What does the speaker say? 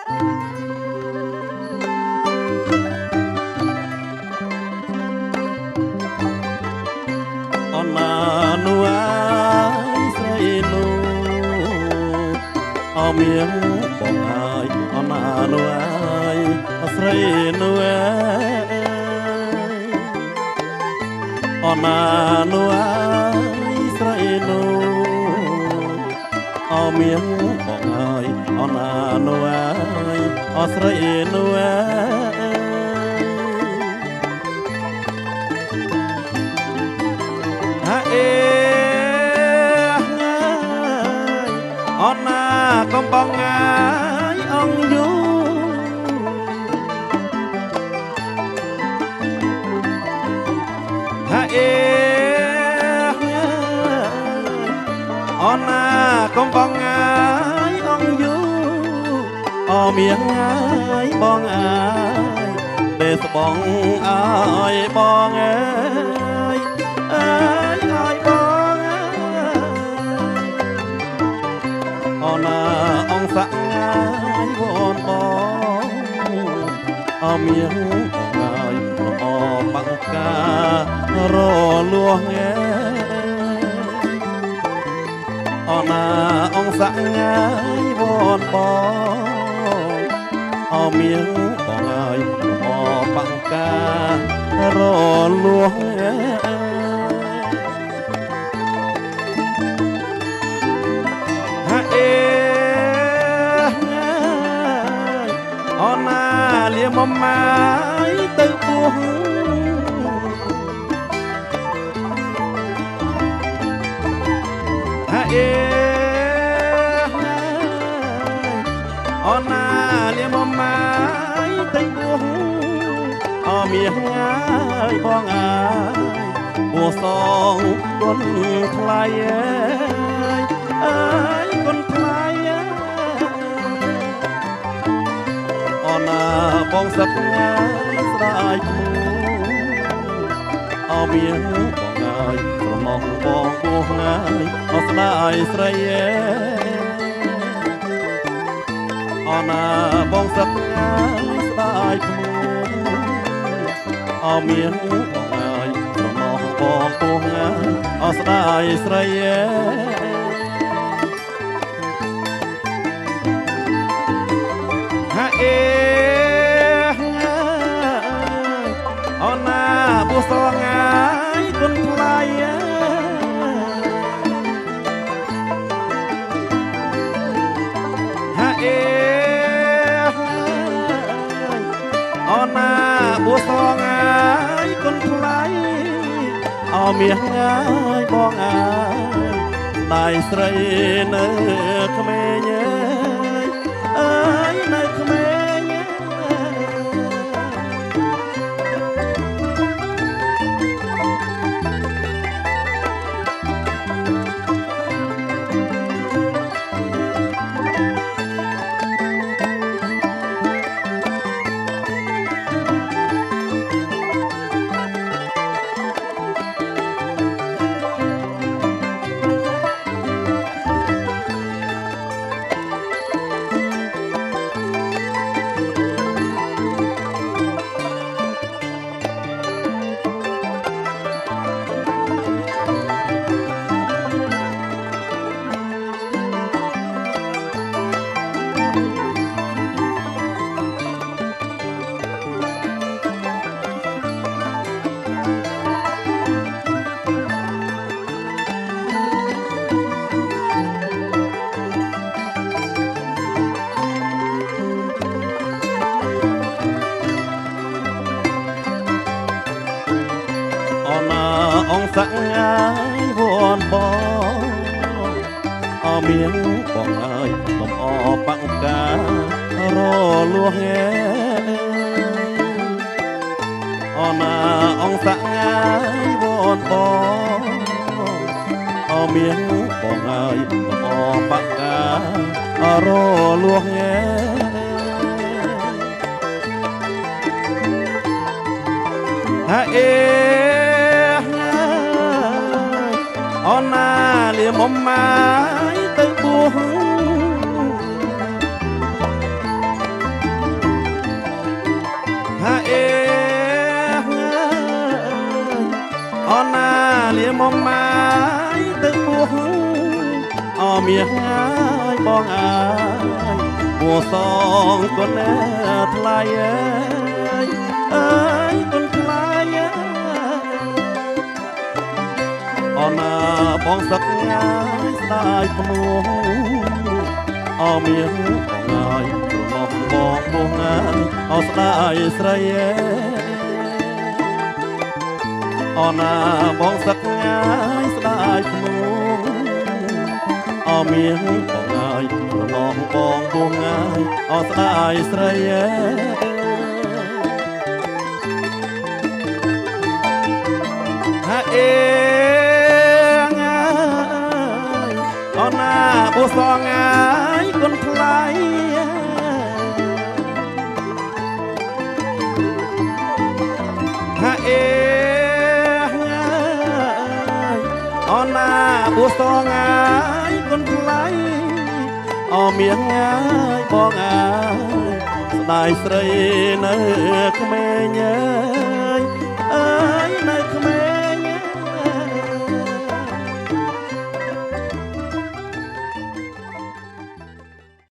អនណានួអើយស្រីនោះអមៀងបងអើយអនណានួអើយស្រីនោះអនណានួអើយស្រីនោះអមៀងបងអើយអនណានួអើយស្រីនោះអនណាកំបងងាយអង្គយូហាអេអនណាកំបងងាយអង្គយូអមៀងងាយបងអើយទេសបងអើយបងអើយអើយអើយបងអណាអង្គសាក់ងាយវនបងអមៀងបងអើយអបាំងការលួងអណាអង្គសាក់ងាយវនបងអមៀងបងអើយអបាំងការលួងអណាលៀមម៉ាយទៅពោះហាអេអណាលៀមម៉ាយទៅពោះអមៀងងាយបងអើយពោះសងគុនថ្លៃអើយគុនថ្លៃអណាបងសឹកងាយស្ដាយគូអមៀងបងអើយប្រមងបងពោះងាយស្ដាយស្រីអណាបងសឹកងាយស្ដាយគូអមៀងបងអើយប្រមងបងពោះងាយស្ដាយស្រីហាអេអណាពោះសងងាយគុនថ្លៃហាអេអណាពោះសងងាយគុនថ្លៃអមៀងងាយបងអើយដៃស្រីនៅក្មេងអើយនៅក្មេងអង្គសាក់ងាយវនបងអមៀងបងអើយលំអបាំងការលួងអណាអង្គសាក់ងាយវនបងអមៀងបងអើយលំអបាំងការលួងហាអេអណាលៀមម៉ាយទៅពោះ មកម៉ាយទៅពោះអមៀងហើយបងអើយពួសងគុណថ្លៃអើយគុណថ្លៃអូនណាបងសឹកងាយស្ដាយភ្នួងអមៀងបងអើយប្រមោះបងពោះងាយអស្ដាយស្រីអូនណាបងសឹកងាយស្ដាយភ្នួងអមៀងបងអើយប្រមោះបងពោះងាយអស្ដាយស្រីអេងើយអូនណាបួសងងាយគុណថ្លៃអេងើយអូនណាបួសងងាយគុណថ្លៃអមៀងងាយបងអើយស្ដាយស្រីនៅក្មេងអើយ